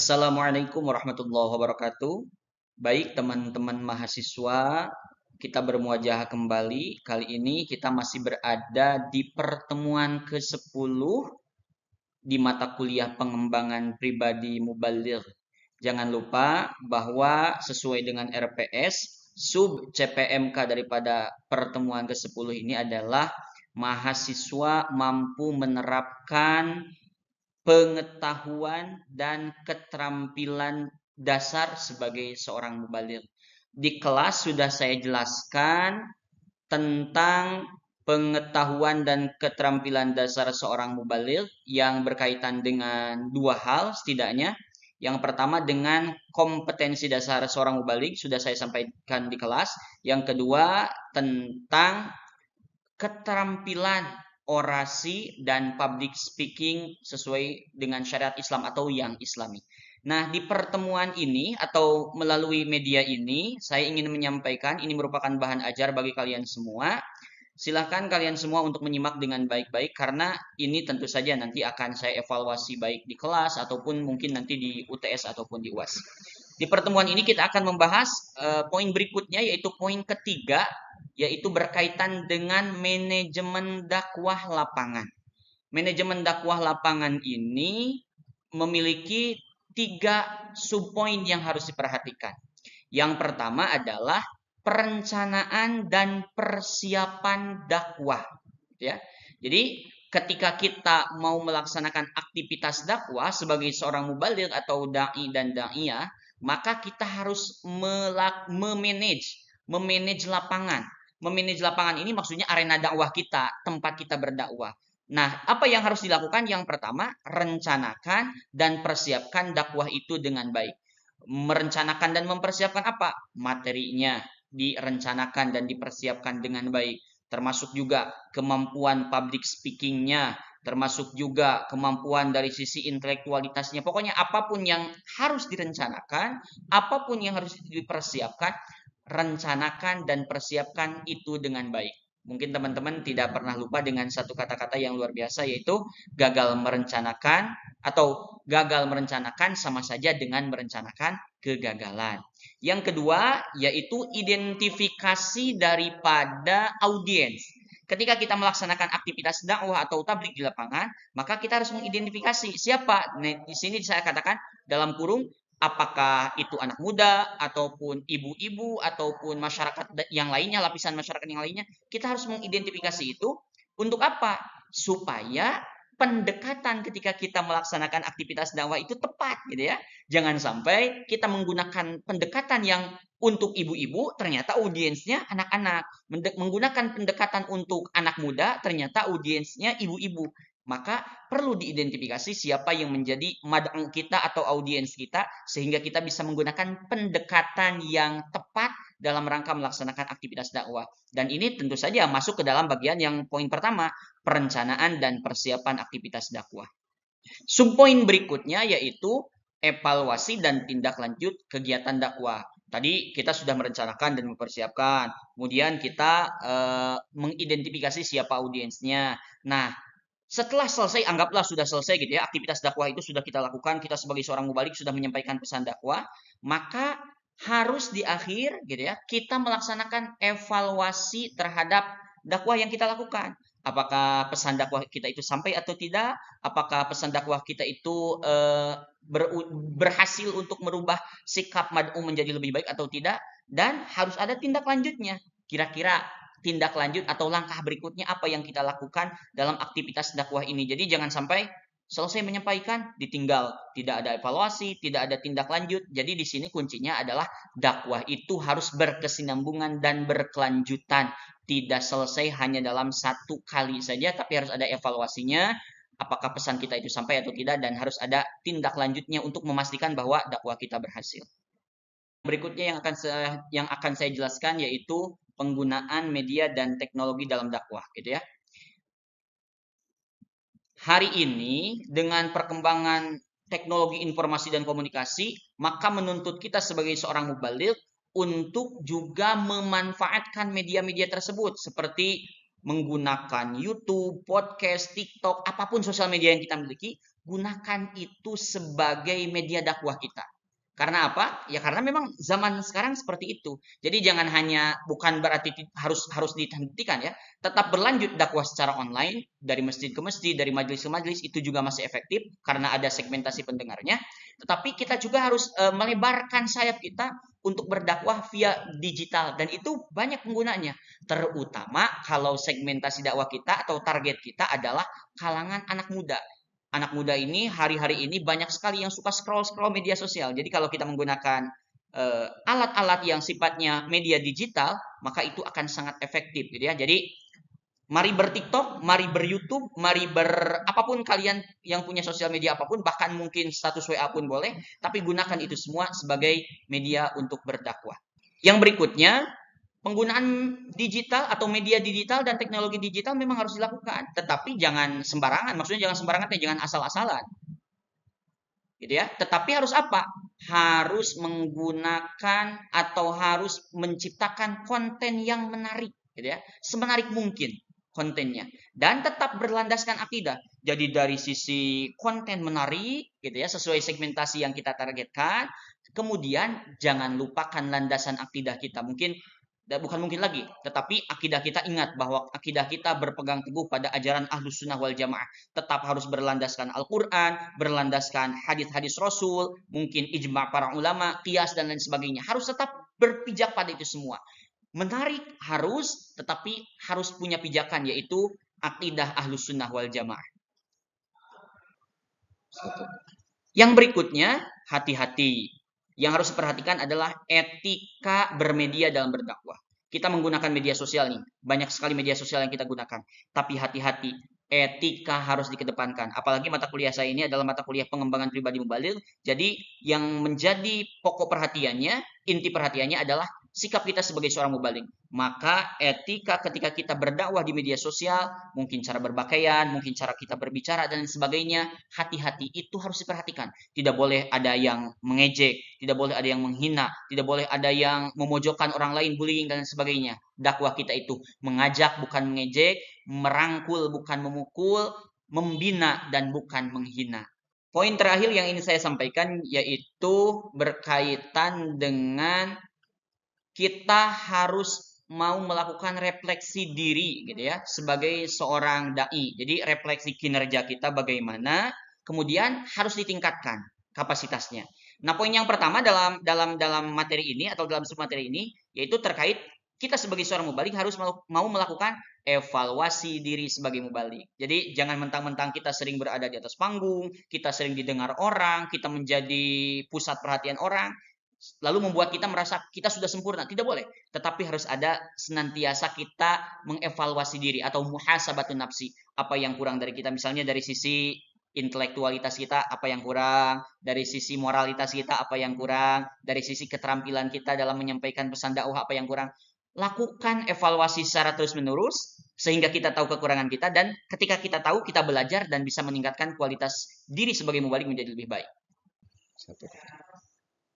Assalamualaikum warahmatullahi wabarakatuh. Baik teman-teman mahasiswa, kita bermuajah kembali. Kali ini kita masih berada di pertemuan ke-10 di mata kuliah pengembangan pribadi mubaligh. Jangan lupa bahwa sesuai dengan RPS, sub CPMK daripada pertemuan ke-10 ini adalah mahasiswa mampu menerapkan pengetahuan dan keterampilan dasar sebagai seorang mubaligh. Di kelas sudah saya jelaskan tentang pengetahuan dan keterampilan dasar seorang mubaligh yang berkaitan dengan dua hal setidaknya. Yang pertama dengan kompetensi dasar seorang mubaligh sudah saya sampaikan di kelas. Yang kedua tentang keterampilan orasi dan public speaking sesuai dengan syariat Islam atau yang Islami. Nah, di pertemuan ini atau melalui media ini, saya ingin menyampaikan ini merupakan bahan ajar bagi kalian semua. Silahkan kalian semua untuk menyimak dengan baik-baik karena ini tentu saja nanti akan saya evaluasi baik di kelas ataupun mungkin nanti di UTS ataupun di UAS. Di pertemuan ini kita akan membahas poin berikutnya yaitu poin ketiga yaitu berkaitan dengan manajemen dakwah lapangan. Manajemen dakwah lapangan ini memiliki 3 subpoin yang harus diperhatikan. Yang pertama adalah perencanaan dan persiapan dakwah, ya. Jadi ketika kita mau melaksanakan aktivitas dakwah sebagai seorang mubaligh atau dai dan daiyah, maka kita harus memanage lapangan. Memanage lapangan ini maksudnya arena dakwah kita, tempat kita berdakwah. Nah, apa yang harus dilakukan? Yang pertama, rencanakan dan persiapkan dakwah itu dengan baik. Merencanakan dan mempersiapkan apa? Materinya direncanakan dan dipersiapkan dengan baik. Termasuk juga kemampuan public speakingnya, termasuk juga kemampuan dari sisi intelektualitasnya. Pokoknya apapun yang harus direncanakan, apapun yang harus dipersiapkan, rencanakan dan persiapkan itu dengan baik. Mungkin teman-teman tidak pernah lupa dengan satu kata-kata yang luar biasa yaitu gagal merencanakan atau gagal merencanakan sama saja dengan merencanakan kegagalan. Yang kedua yaitu identifikasi daripada audiens. Ketika kita melaksanakan aktivitas dakwah atau tablik di lapangan, maka kita harus mengidentifikasi siapa. Nah, di sini saya katakan dalam kurung apakah itu anak muda ataupun ibu-ibu ataupun masyarakat yang lainnya, lapisan masyarakat yang lainnya, kita harus mengidentifikasi itu untuk apa? Supaya pendekatan ketika kita melaksanakan aktivitas dakwah itu tepat gitu ya. Jangan sampai kita menggunakan pendekatan yang untuk ibu-ibu ternyata audiensnya anak-anak. Menggunakan pendekatan untuk anak muda ternyata audiensnya ibu-ibu. Maka perlu diidentifikasi siapa yang menjadi mad'u kita atau audiens kita sehingga kita bisa menggunakan pendekatan yang tepat dalam rangka melaksanakan aktivitas dakwah. Dan ini tentu saja masuk ke dalam bagian yang poin pertama, perencanaan dan persiapan aktivitas dakwah. Subpoin berikutnya yaitu evaluasi dan tindak lanjut kegiatan dakwah. Tadi kita sudah merencanakan dan mempersiapkan. Kemudian kita mengidentifikasi siapa audiensnya. Nah, setelah selesai, anggaplah sudah selesai gitu ya, aktivitas dakwah itu sudah kita lakukan, kita sebagai seorang mubaligh sudah menyampaikan pesan dakwah, maka harus di akhir gitu ya, kita melaksanakan evaluasi terhadap dakwah yang kita lakukan. Apakah pesan dakwah kita itu sampai atau tidak? Apakah pesan dakwah kita itu berhasil untuk merubah sikap mad'u menjadi lebih baik atau tidak? Dan harus ada tindak lanjutnya. Kira-kira tindak lanjut atau langkah berikutnya apa yang kita lakukan dalam aktivitas dakwah ini. Jadi jangan sampai selesai menyampaikan ditinggal, tidak ada evaluasi, tidak ada tindak lanjut. Jadi di sini kuncinya adalah dakwah itu harus berkesinambungan dan berkelanjutan. Tidak selesai hanya dalam satu kali saja, tapi harus ada evaluasinya. Apakah pesan kita itu sampai atau tidak dan harus ada tindak lanjutnya untuk memastikan bahwa dakwah kita berhasil. Berikutnya yang akan saya jelaskan yaitu penggunaan media dan teknologi dalam dakwah gitu ya. Hari ini dengan perkembangan teknologi informasi dan komunikasi, maka menuntut kita sebagai seorang mubaligh untuk juga memanfaatkan media-media tersebut seperti menggunakan YouTube, podcast, TikTok, apapun sosial media yang kita miliki, gunakan itu sebagai media dakwah kita. Karena apa? Ya karena memang zaman sekarang seperti itu. Jadi jangan hanya, bukan berarti harus dihentikan ya. Tetap berlanjut dakwah secara online dari masjid ke masjid, dari majelis ke majelis, itu juga masih efektif karena ada segmentasi pendengarnya. Tetapi kita juga harus melebarkan sayap kita untuk berdakwah via digital, dan itu banyak penggunanya. Terutama kalau segmentasi dakwah kita atau target kita adalah kalangan anak muda. Anak muda ini hari-hari ini banyak sekali yang suka scroll-scroll media sosial. Jadi kalau kita menggunakan alat-alat yang sifatnya media digital, maka itu akan sangat efektif gitu ya. Jadi mari ber-TikTok, mari ber-YouTube, mari apapun kalian yang punya sosial media apapun, bahkan mungkin status WA pun boleh, tapi gunakan itu semua sebagai media untuk berdakwah. Yang berikutnya, penggunaan digital atau media digital dan teknologi digital memang harus dilakukan, tetapi jangan sembarangan. Maksudnya jangan sembarangan, jangan asal-asalan. Gitu ya. Tetapi harus apa? Harus menggunakan atau harus menciptakan konten yang menarik, gitu ya. Semenarik mungkin kontennya, dan tetap berlandaskan akidah. Jadi dari sisi konten menarik, gitu ya, sesuai segmentasi yang kita targetkan. Kemudian jangan lupakan landasan akidah kita. Bukan mungkin lagi, tetapi akidah kita, ingat bahwa akidah kita berpegang teguh pada ajaran Ahlus Sunnah wal Jamaah. Tetap harus berlandaskan Al-Quran, berlandaskan hadis-hadis Rasul, mungkin ijma' para ulama, qiyas dan lain sebagainya. Harus tetap berpijak pada itu semua. Menarik harus, tetapi harus punya pijakan, yaitu akidah Ahlus Sunnah wal Jamaah. Yang berikutnya, hati-hati. Yang harus diperhatikan adalah etika bermedia dalam berdakwah. Kita menggunakan media sosial nih. Banyak sekali media sosial yang kita gunakan. Tapi hati-hati. Etika harus dikedepankan. Apalagi mata kuliah saya ini adalah mata kuliah pengembangan pribadi mubaligh. Jadi yang menjadi pokok perhatiannya, inti perhatiannya adalah sikap kita sebagai seorang mubaligh. Maka etika ketika kita berdakwah di media sosial, mungkin cara berpakaian, mungkin cara kita berbicara dan sebagainya, hati-hati, itu harus diperhatikan. Tidak boleh ada yang mengejek, tidak boleh ada yang menghina, tidak boleh ada yang memojokkan orang lain, bullying dan sebagainya. Dakwah kita itu mengajak bukan mengejek, merangkul bukan memukul, membina dan bukan menghina. Poin terakhir yang ingin saya sampaikan yaitu berkaitan dengan kita harus mau melakukan refleksi diri gitu ya sebagai seorang dai. Jadi refleksi kinerja kita bagaimana, kemudian harus ditingkatkan kapasitasnya. Nah, poin yang pertama dalam materi ini atau dalam submateri ini yaitu terkait kita sebagai seorang mubaligh harus mau melakukan evaluasi diri sebagai mubaligh. Jadi jangan mentang-mentang kita sering berada di atas panggung, kita sering didengar orang, kita menjadi pusat perhatian orang, lalu membuat kita merasa kita sudah sempurna. Tidak boleh. Tetapi harus ada senantiasa kita mengevaluasi diri atau muhasabatun nafsi. Apa yang kurang dari kita, misalnya dari sisi intelektualitas kita apa yang kurang, dari sisi moralitas kita apa yang kurang, dari sisi keterampilan kita dalam menyampaikan pesan dakwah apa yang kurang. Lakukan evaluasi secara terus-menerus sehingga kita tahu kekurangan kita, dan ketika kita tahu, kita belajar dan bisa meningkatkan kualitas diri sebagai mubaligh menjadi lebih baik.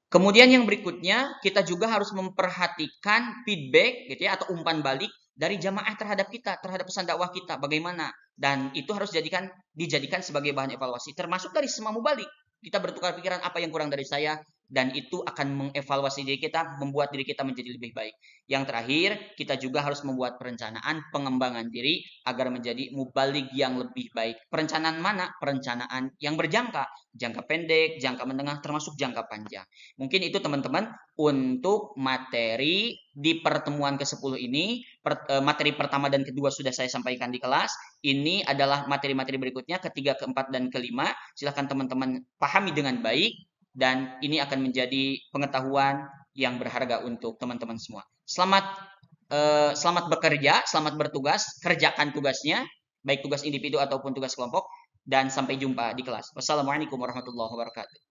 Kemudian yang berikutnya, kita juga harus memperhatikan feedback gitu ya, atau umpan balik dari jamaah terhadap kita, terhadap pesan dakwah kita bagaimana, dan itu harus dijadikan sebagai bahan evaluasi, termasuk dari semua mubaligh. Kita bertukar pikiran, apa yang kurang dari saya, dan itu akan mengevaluasi diri kita, membuat diri kita menjadi lebih baik. Yang terakhir, kita juga harus membuat perencanaan pengembangan diri agar menjadi mubaligh yang lebih baik. Perencanaan mana? Perencanaan yang berjangka, jangka pendek, jangka menengah, termasuk jangka panjang. Mungkin itu teman-teman untuk materi di pertemuan ke-10 ini. Materi pertama dan kedua sudah saya sampaikan di kelas. Ini adalah materi-materi berikutnya, ketiga, keempat, dan kelima. Silahkan teman-teman pahami dengan baik, dan ini akan menjadi pengetahuan yang berharga untuk teman-teman semua. Selamat bekerja, selamat bertugas, kerjakan tugasnya, baik tugas individu ataupun tugas kelompok, dan sampai jumpa di kelas. Wassalamualaikum warahmatullahi wabarakatuh.